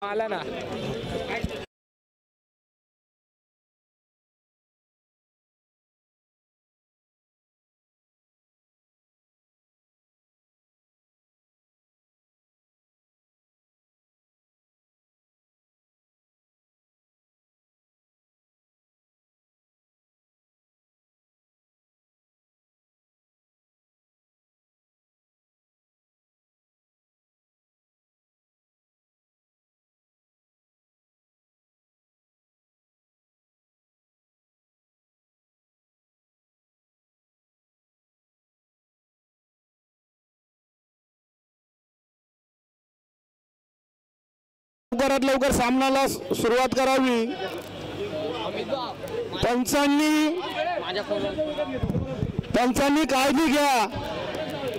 आला ना लवकरात लवकर सामन्याला सुरुवात करावी। पंचांनी काळजी घ्या,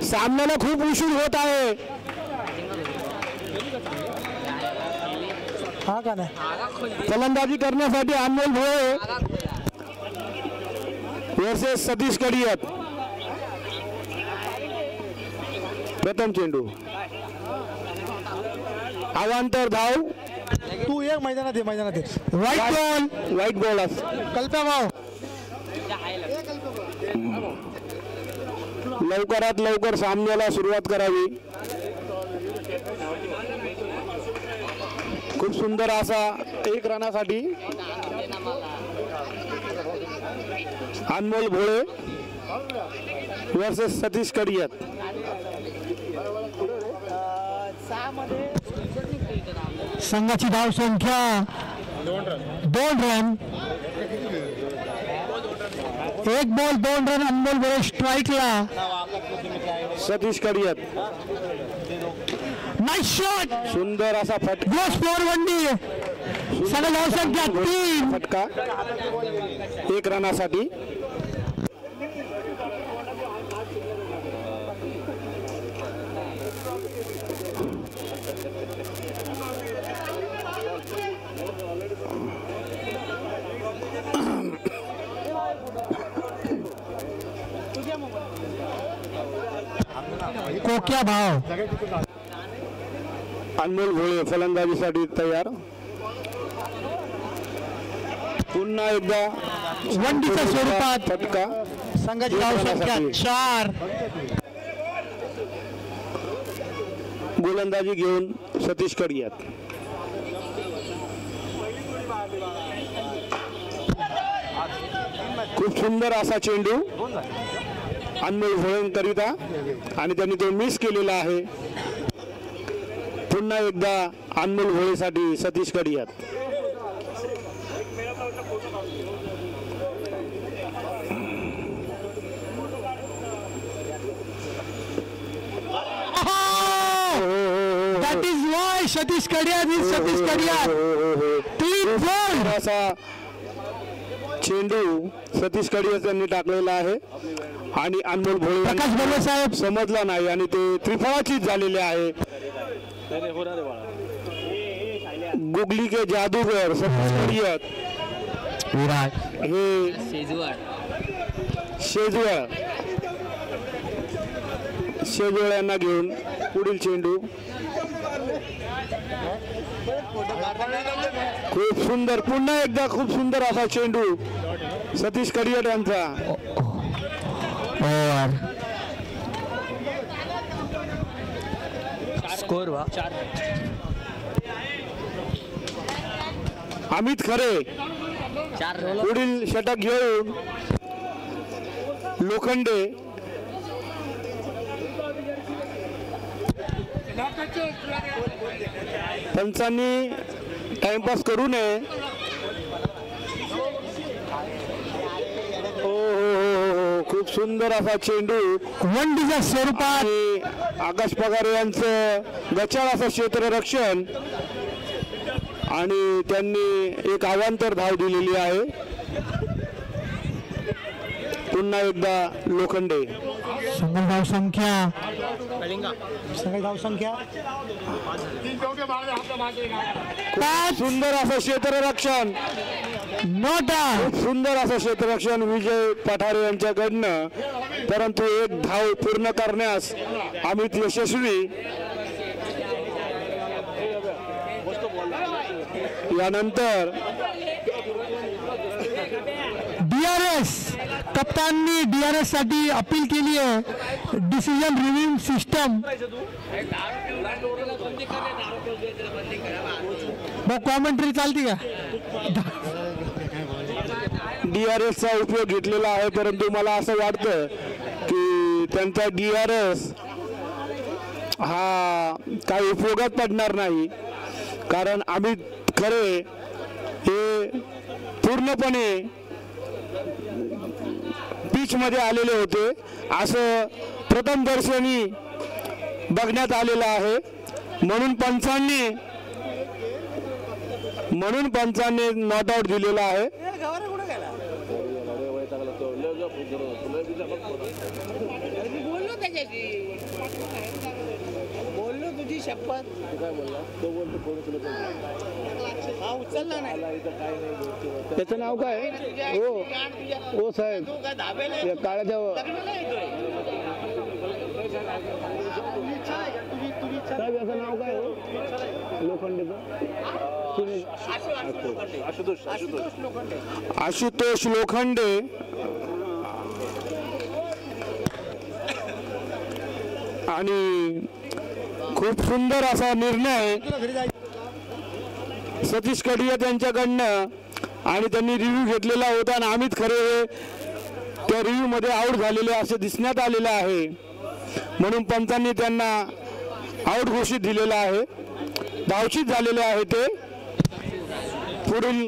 सामन्याला खूप उशीर होत आहे। फलंदाजी करण्यासाठी अनमोल भोळे वर्सेस सतीश कडियत। प्रथम चेंडू अवांतर धाव तू एक मैदानात वाईट बॉल कल्प्या भाव लवकरात लवकर सामन्याला सुरुवात करावी। खूप सुंदर असा एक रनासाठी अनमोल भोळे वर्सेस सतीश कडियत। संघाची धाव संख्या 2 रन, 1 बॉल 2 रन। अनमोल भोळे स्ट्राईकला। सतीश कडियत नाईस शॉट, सुंदर असा फटका। स्कोर वंडी। संघ धाव संख्या 3, फटका 1 रनासाठी। कोक्या भाव अनमोल भोळे फलंदाजीसाठी तयार। पुन्हा एकदा वंडीच्या स्वरूपात फटका। संघाची धाव संख्या 4। गोलंदाजी घेऊन सतीश कडियत। खूप सुंदर असा चेंडू अनमोल भोळेंकरिता आणि त्यांनी तो मिस केलेला आहे। पुन्हा एकदा अनमोल भोळेसाठी Satish Kadiyat. That is why Satish Kadiyat is Satish Kadiyat. 3 ball असा चेंडू सतीश कडियत यांनी टाकलेला आहे आणि अनमोल भोळे प्रकाश बर्वे साहेब समजला नाही आणि ते त्रिफळाचीच झालेले आहे। गुगली के जादूगर सतीश कडियत हे शेजवळ यांना घेऊन पुढील चेंडू। खूप सुंदर, पुन्हा एकदा खूप सुंदर असा चेंडू सतीश कडियत यांचा। स्कोर 4। अमित खरे पुढील षटक घेऊन लोखंडे। पंचांनी टाइमपास करू नये। खूप सुंदर असा चेंडू वंडीच्या स्वरूपात आकाश पगारे यांचं गचाळ असं क्षेत्ररक्षण आणि त्यांनी एक अवांतर धाव दिलेली आहे। पुन्हा एकदा लोखंडे। संघ धाव संख्या सुंदर असं क्षेत्ररक्षण, खूप सुंदर असं क्षेत्ररक्षण विजय पठारे यांच्याकडनं, परंतु एक धाव पूर्ण करण्यास अमित यशस्वी। यानंतर DRS कप्ताननी DRS साठी अपील केली आहे डिसिजन रिव्ह्यू सिस्टम. कॉमेंट्री चालती का? DRS चा उपयोग घेतलेला आहे, परंतु मला असं वाटतं की त्यांचा DRS हा काही उपयोगात पडणार नाही, कारण अमित खरे हे पूर्णपणे पिच मध्ये आलेले होते असं प्रथम दर्शनी बघण्यात आलेलं आहे. म्हणून पंचांनी नॉट आउट दिलेला आहे. बोललो तुझी शपथ. हा उचलला नाही. त्याचं नाव काय? हो साहेब, काळाच्या साहेब याचं नाव काय हो लोखंडेचं? आशुतोष लोखंडे. आणि खूप सुंदर असा निर्णय सतीश कडिया त्यांच्याकडनं, आणि त्यांनी रिव्ह्यू घेतलेला होता आणि अमित खरे हे त्या रिव्ह्यू मध्ये आउट झालेले असे दिसण्यात आलेले आहे. म्हणून पंचांनी त्यांना आउट घोषित दिलेला आहे. धावचित झालेले आहे ते. पुढील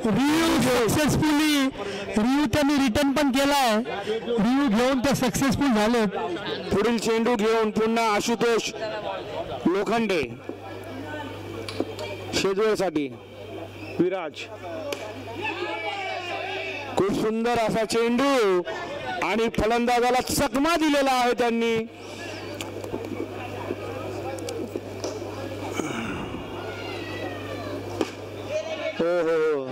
रिव्ह्यू सक्सेसफुली रिव्ह्यू त्यांनी रिटर्न पण केलाय. रिव्ह्यू घेऊन ते सक्सेसफुल झाले. पुढील चेंडू घेऊन पुन्हा आशुतोष लोखंडे शेजवळसाठी. विराज, खूप सुंदर असा चेंडू आणि फलंदाजाला चकमा दिलेला आहे त्यांनी. हो,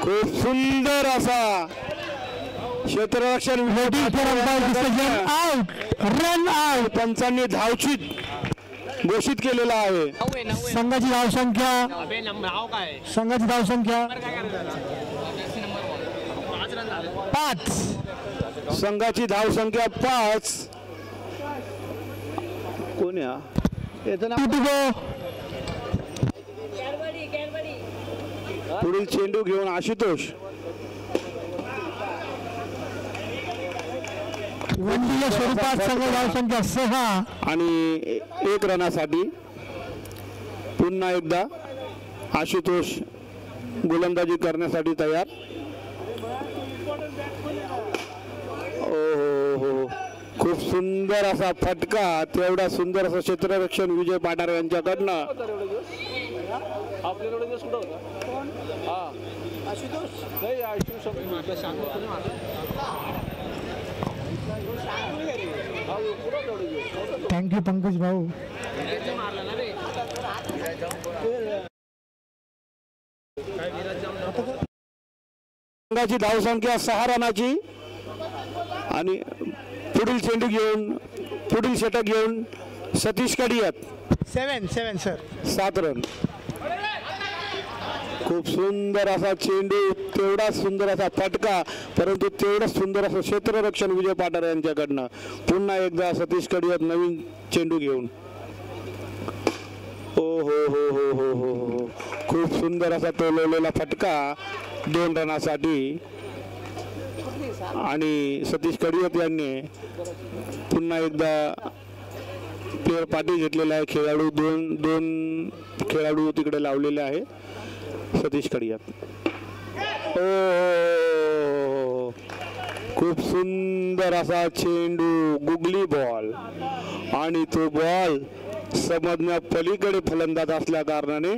खूप सुंदर असा क्षेत्ररक्षण आउट, रन आउट. पंचांनी धावचित घोषित केलेला आहे. संघाची धावसंख्या 5. संघाची धावसंख्या 5. कोण याचं नाव? पुढील चेंडू घेऊन आशुतोष. वनडीच्या स्वरूपात संघ धावसंख्या 6 आणि 1 रनासाठी पुन्हा एकदा आशुतोष गोलंदाजी करण्यासाठी तयार. हो, खूप सुंदर असा फटका, तेवढा सुंदर असं क्षेत्ररक्षण विजय पाठार यांच्याकडनं. थँक्यू पंकज भाऊ. संघाची धावसंख्या 6 रनाची आणि पुढील चेंडू घेऊन पुढील षटक घेऊन सतीश कडियात 7 सर 7 रन. खूप सुंदर असा चेंडू, तेवढा सुंदर असा फटका, परंतु तेवढं सुंदर असं क्षेत्ररक्षण विजय पाठार यांच्याकडनं. पुन्हा एकदा सतीश कडियात नवीन चेंडू घेऊन. हो, खूप सुंदर असा टोलवलेला फटका 2 रनासाठी. आणि सतीश कडियात यांनी पुन्हा एकदा प्लेअर पाठी घेतलेला आहे. खेळाडू दोन खेळाडू तिकडे लावलेले आहे. सतीश कडियात. खूप सुंदर असा चेंडू, गुगली बॉल, आणि तो बॉल समजण्या पलीकडे फलंदाज असल्या कारणाने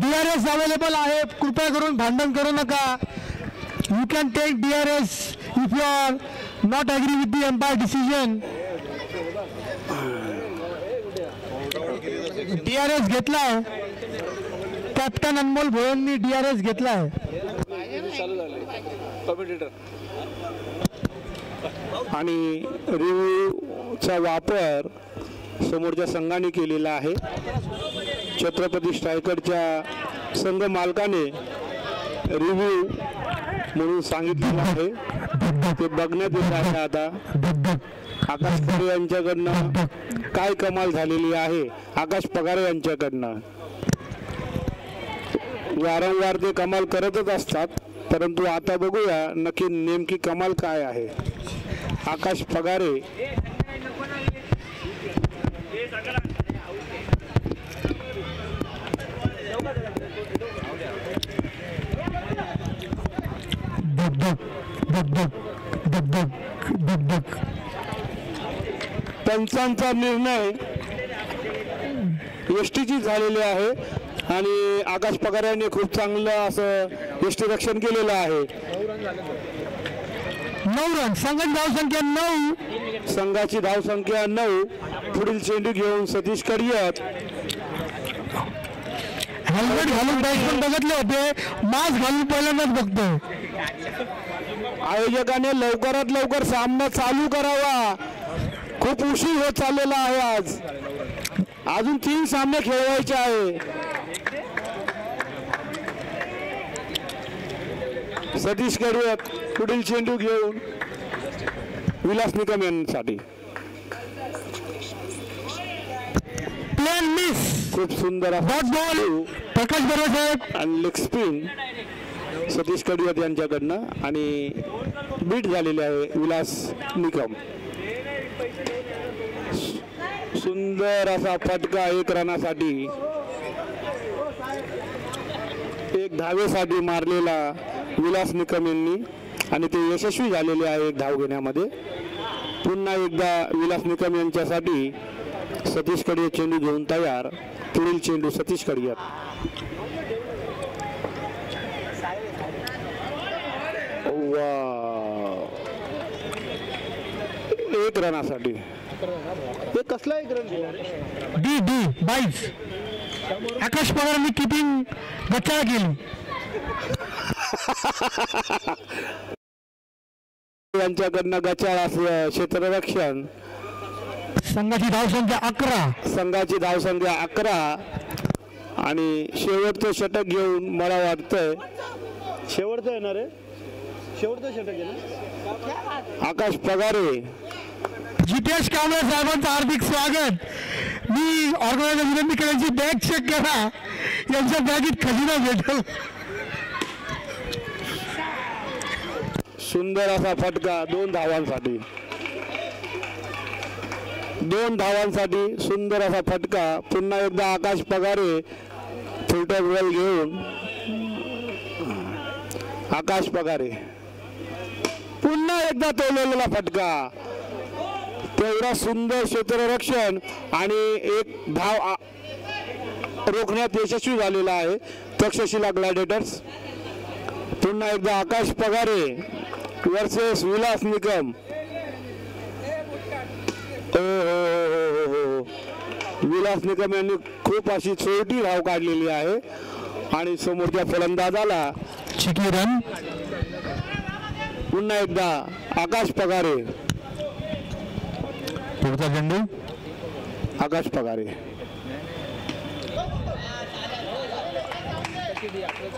DRS अवेलेबल आहे. कृपया करून भांडण करू नका. You can take DRS if you are not agree with the umpire decision. DRS घेतलाय कॅप्टन अनमोल भोयेंनी. DRS घेतलाय. आणि रिव्ह्यूचा वापर समोरच्या संघाने केलेला आहे. छत्रपती स्ट्रायकरच्या संघ मालकाने रिव्ह्यू म्हणून सांगितलेलं आहे, ते बघण्यात येत आहे. आता आकाश पगारे यांच्याकडनं काय कमाल झालेली आहे. आकाश पगारे यांच्याकडनं वारंवार ते कमाल करतच असतात, परंतु आता बघूया नक्की नेमकी कमाल काय आहे. आकाश पगारे पंचांचा निर्णय एसटीची झालेली आहे आणि आकाश पगारे यांनी खूप चांगलं असं एसटी रक्षण केलेलं आहे. 9 रन. संघाची धावसंख्या 9. संघाची धावसंख्या 9. पुढील चेंडू घेऊन सतीश कडियत. हेल्मेट घालून बॅट्समन बघितले होते, मास्क घालून पहिल्यांदाच बघतोय. आयोजकाने लवकरात लवकर सामना चालू करावा. खूप उशीर होत चाललेला आहे. आज अजून 3 सामने खेळवायचे आहे. सतीश कडियत पुढील चेंडू घेऊन विलास निकम यांसाठी. Plain miss. खूप सुंदर बॉल प्रकाश बरोबर साहेब आणि लेग स्पिन सतीश कडियत यांच्याकडनं आणि बीट झालेले आहे विलास निकम. सुंदर असा फटका 1 रनासाठी, 1 धावेसाठी मारलेला विलास निकम यांनी आणि ते यशस्वी झालेले आहे 1 धाव घेण्यामध्ये. पुन्हा एकदा विलास निकम यांच्यासाठी सतीश कडियत चेंडू घेऊन तयार. पुढील चेंडू सतीश कडियत. वा 1 रनासाठी. हे कसला 1 रन? डी 22. आकाश पगारांनी किपिंग गच्चाळ केली. यांच्याकडनं गचाळ असं क्षेत्ररक्षण. संघाची धावसंख्या 11. संघाची धावसंख्या 11 आणि शेवटचं षटक घेऊन मला वाटतंय शेवटचं येणार आहे. शेवटचं षटक आहे आकाश पगारे. जितेश कांबळे साहेबांचं हार्दिक स्वागत. मी ऑर्गनायझर विनंती करायची, बॅग चेक करा, यांच्या बॅगेत खजिना भेटेल. सुंदर असा फटका 2 धावांसाठी. 2 धावांसाठी सुंदर असा फटका. पुन्हा एकदा आकाश पगारे फुलटॉप बॉल घेऊन. आकाश पगारे पुन्हा एकदा तोललेला फटका. तेवढा सुंदर क्षेत्ररक्षण आणि 1 धाव रोखण्यात यशस्वी झालेला आहे तक्षशिला ग्लॅडिएटर्स. पुन्हा एकदा आकाश पगारे वर्सेस विलास निकम. विलास निकम यांनी खूप अशी छोटी धाव काढलेली आहे आणि समोरच्या फलंदाजाला चिकी रन. पुन्हा एकदा आकाश पगारे. पुढचा चेंडू आकाश पगारे.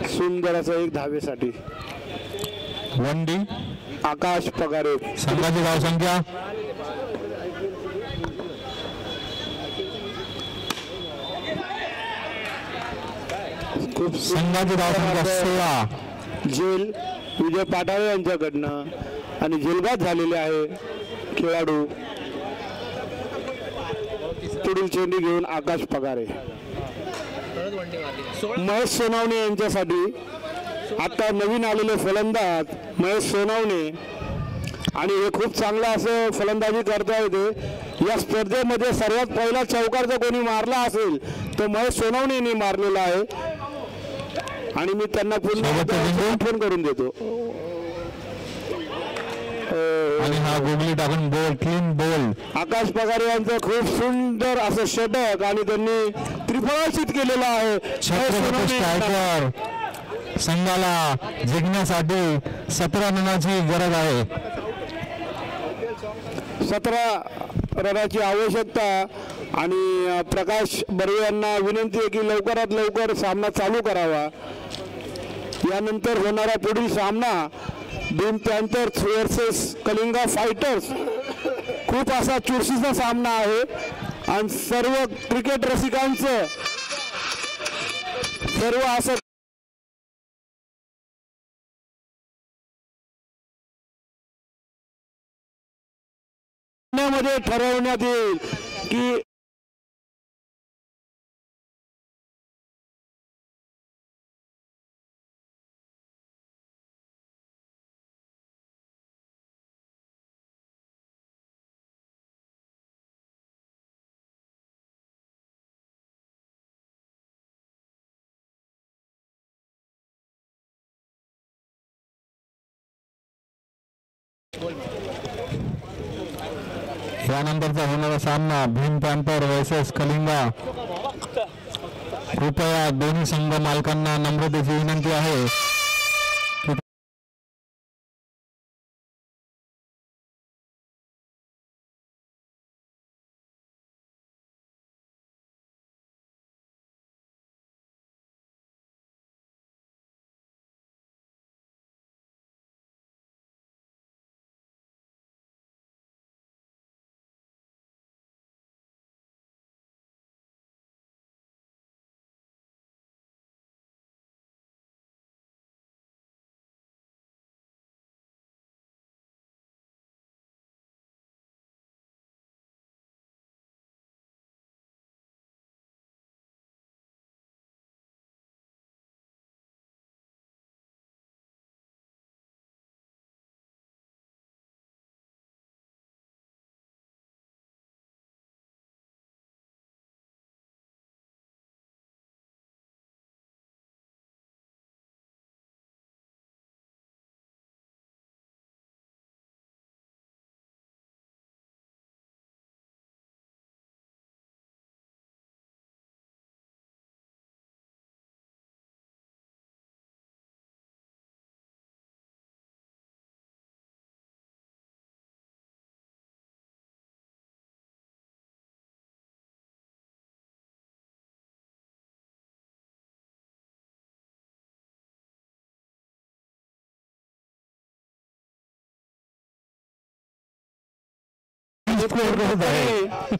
सुंदर असं 1 धावेसाठी. 1 डी. आकाश पगारे. संघाची धावसंख्या खूप संघाची धावसंख्या 16. झेल विजय पाटाळे यांच्याकडनं आणि झेलबाद झालेले आहे खेळाडू. पुढील चेंडू घेऊन आकाश पगारे. महेश सोनावणे यांच्यासाठी आता नवीन आलेले फलंदाज महेश सोनावणे आणि हे खूप चांगलं असं फलंदाजी करता येते. या स्पर्धेमध्ये सर्वात पहिला चौकार जर कोणी मारला असेल तर महेश सोनावणे यांनी मारलेला आहे आणि मी त्यांना पुन्हा फोन करून देतो. आणि हा गुगली टाकून बॉल, क्लीन बॉल. आकाश पगारे यांचं खूप सुंदर असं षटक आणि त्यांनी त्रिफळाशीत केलेलं आहे. छत्रपती स्ट्रायकर संघाला जिंकण्यासाठी 17 रनाची गरज आहे. 17 रनाची आवश्यकता आणि प्रकाश बर्वे यांना विनंती आहे की लवकरात लवकर सामना चालू करावा. यानंतर होणारा पुढील सामना Bhim Panthers versus Kalinga fighters खूप असा चुरशीचा सामना आहे आणि सर्व क्रिकेट रसिकांचं सर्व असं मध्ये ठरवण्यात येईल की यानंतरचा होणारा सामना भीम पॅन्थर वर्सेस कलिंगा. कृपया दोन्ही संघ मालकांना नम्रतेची विनंती आहे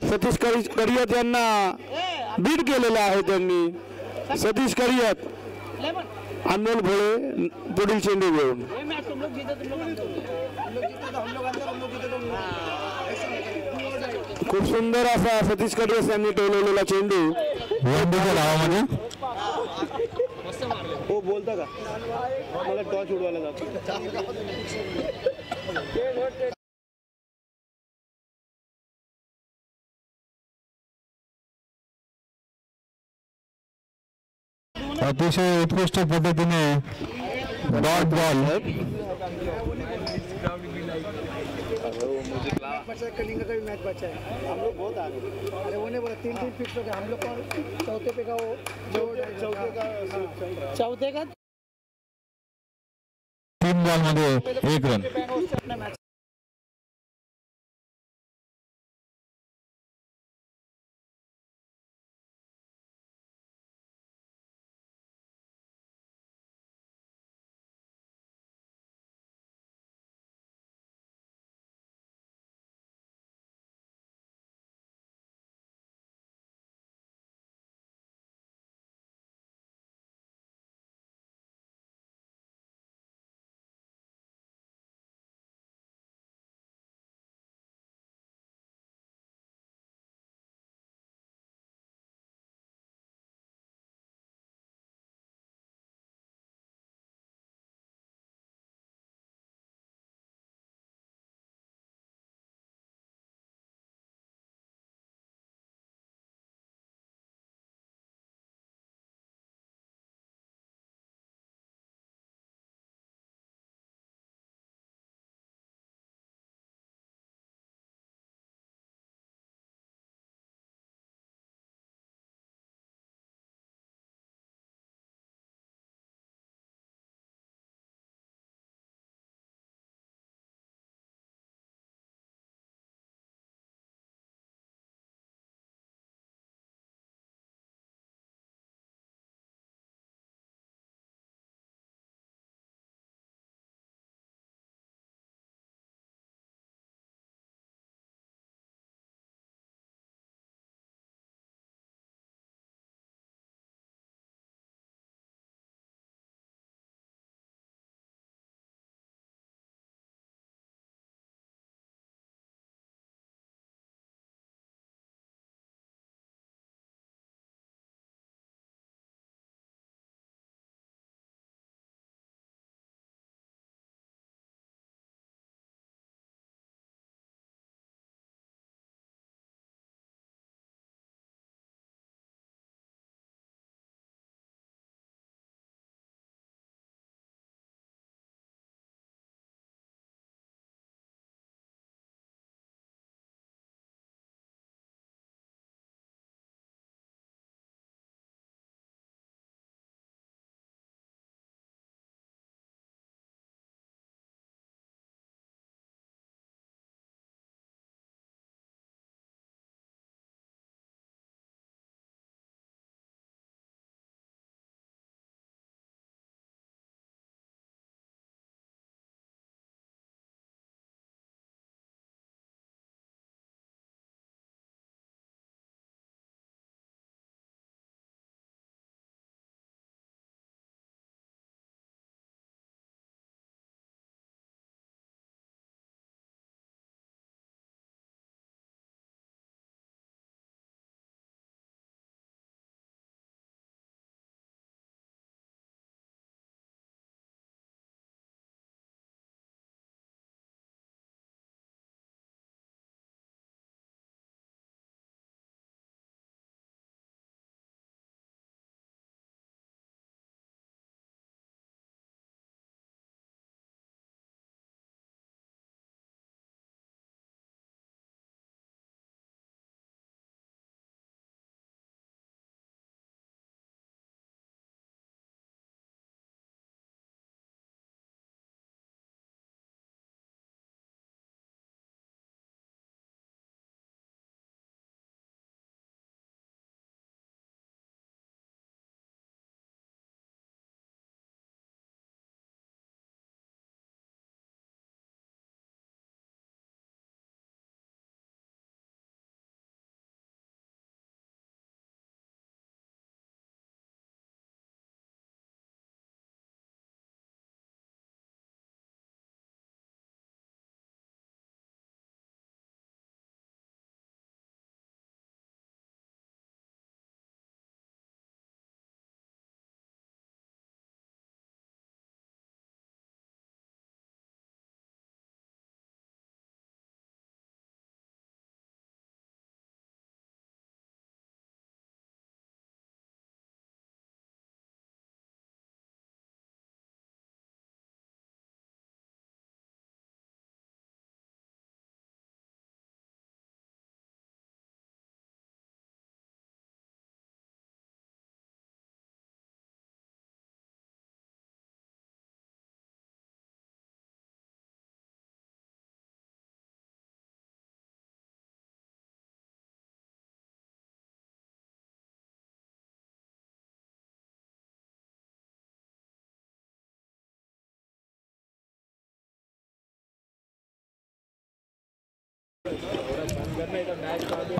सतीश करियत यांना बीट केलेला आहे. त्यांनी सतीश करियत अनमोल भोळे पुढील चेंडू घेऊन खूप सुंदर असा सतीश करियत यांनी टोलवलेला चेंडू धावामध्ये. हो बोलता का मला टॉच उडवायला जातो. अतिशय उत्कृष्ट पद्धतीने डॉट बॉल. कलिंगा का भी मैच बचा है. हम लोग बहुत आगे. अरे वो नहीं बोला 3-3 फिक्स हो गया. हम लोग को चौथे पे का वो चौथे का 3 बॉलमध्ये 1 रन.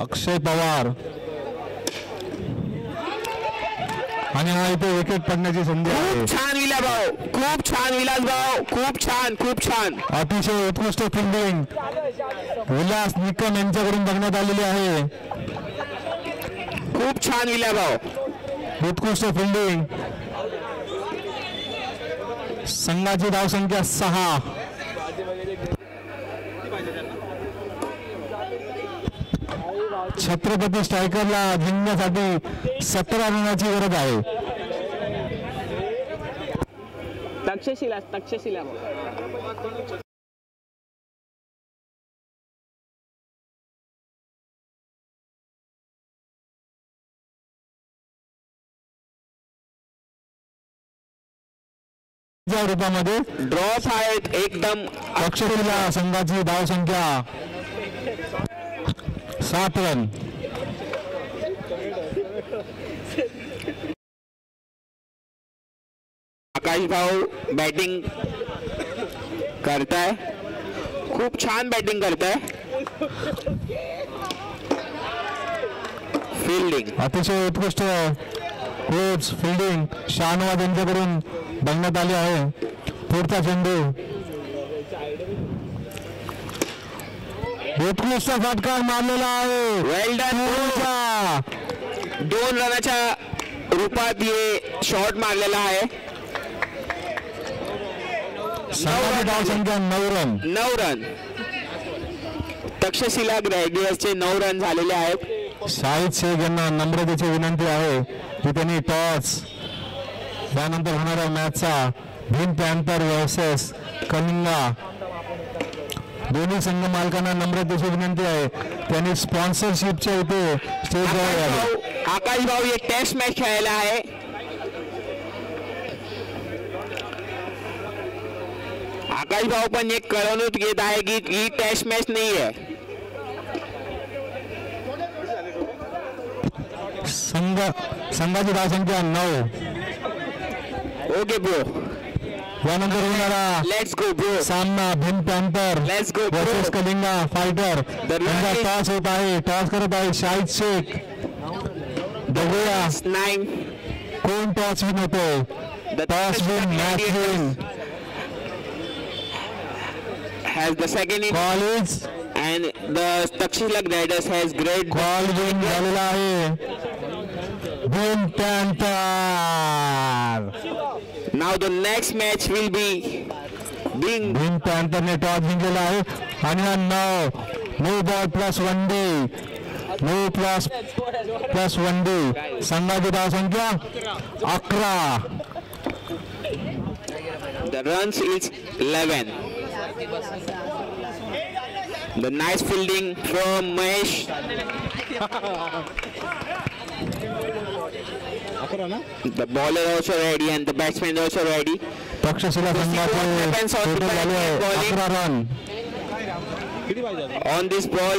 अक्षय पवार आणि हा इथे विकेट पडण्याची संधी आहे. छान विला भाऊ, खूप छान विलास भाऊ, खूप छान, खूप छान. अतिशय उत्कृष्ट फिल्डिंग विलास निकम यांच्याकडून बघण्यात आलेली आहे. खूप छान विला भाऊ, उत्कृष्ट फिल्डिंग. संघाची धावसंख्या 6. छत्रपती स्ट्रायकरला जिंकण्यासाठी 17 रनाची गरज आहे. तक्षशिला रूपामध्ये ड्रॉप आहेत एकदम. तक्षशिला संघाची धावसंख्या 7 रन. आकाश भाऊ बॅटिंग करताय, खूप छान बॅटिंग करताय. फिल्डिंग अतिशय उत्कृष्ट क्लोज फिल्डिंग शाहनवाज यांच्याकडून बघण्यात आली आहे. पुढचा चेंडू उत्कृष्ट फटकार मारलेला आहे. वेल डन. 2 रनाच्या रूपात हे शॉट मारलेला आहे. संघाची धावसंख्या 9 रन. 9 रन. तक्षशिला ग्रॅडियसचे 9 रन झालेले आहेत. शाहिद शेख यांना नम्रतेची विनंती आहे की त्यांनी टॉस त्यानंतर होणाऱ्या मॅचचा भीम पॅन्थर वर्सेस कलिंगा दोन्ही संघ मालकांना नम्रतेची विनंती आहे त्यांनी स्पॉन्सरशिपच्या इथे स्टेजवर यावे. आकाश भाऊ एक टेस्ट मॅच खेळायला आहे. आकाश भाऊ पण एक कळवणूक घेत आहे की ही टेस्ट मॅच नाही आहे. संघाची धावसंख्या 9. Okay bro. यानंतर होणारा लेट्स गो ब्रो सामना Bhim panther let's go versus Kalinga fighter. त्यांचा टॉस होत आहे. टॉस करत आहे शाहिद शेख. बघूया 9 कोण टॉस विन होतो. Toss win match win has the second in college and the Takshila Gliders has great call win झालेला आहे. Bhim Panther. now the next match will be being Bhim पॅन्थरने टॉस जिंकलेला आहे आणि हा 9 बॉल प्लस 1 डे 9 प्लस 1 डे. संघाची धावसंख्या 11. the runs is 11. The nice fielding from Mahesh. The bowler also ready and the batsman also ready. Takshashila संघाचे टोटल झाले 11 run. On this ball,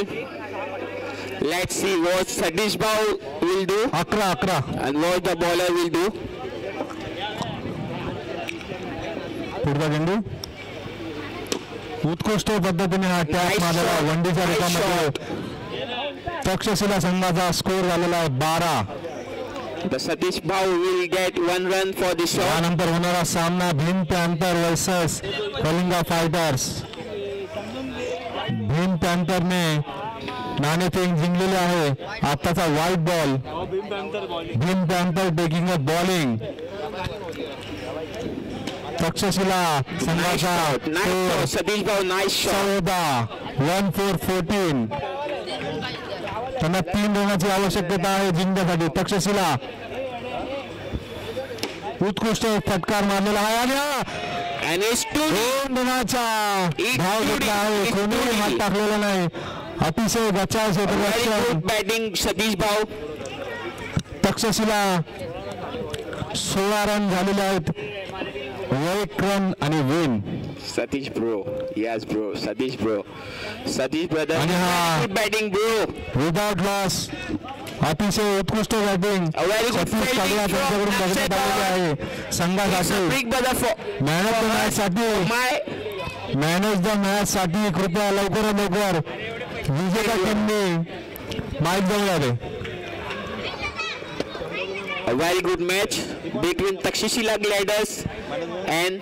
let's see what Satish Bhau will do 11 and what the bowler will do. पुढचा चेंडू उत्कृष्ट पद्धतीने हा touch मारलेला वनडीच्या रूपामध्ये. तक्षशिला संघाचा स्कोर झालेला आहे 12. The Satish Bhau will get 1 run for the shot. त्यानंतर होणारा सामना Bhim Panther versus Kalinga Fighters. Bhim पॅन्थरने नाणेफेक जिंकलेले आहे. आताचा white ball. Bhim Panther taking a bowling. Takshashila संघाचा Satish Bhau, nice shot. 1-4-14. त्यांना 3 रनाची आवश्यकता आहे जिंकण्यासाठी. तक्षशिला उत्कृष्ट फटकार मारलेला आहे आणि 2 रनाचा धाव घेतला आहे. कोणीही हात टाकलेला नाही. अतिशय गचाळ क्षेत्ररक्षण बॅटिंग सतीश भाऊ. तक्षशिला 16 रन झालेले आहेत. 1 रन आणि win. Satish bro, yes bro, Satish bro, Satish brother. आणि हा batting bro. विदाउट लॉस अतिशय उत्कृष्ट बॅटिंग सतीश कागला त्यांच्याकडून बघण्यात आलेली आहे. संघासाठी Big brother for man of the match साठी my man of the match साठी कृपया लवकरात लवकर विजेता टीमने माईक जवळ आले. A very good match between Takshashila Gliders and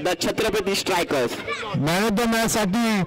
the Chhatrapati Strikers. Man of the match साठी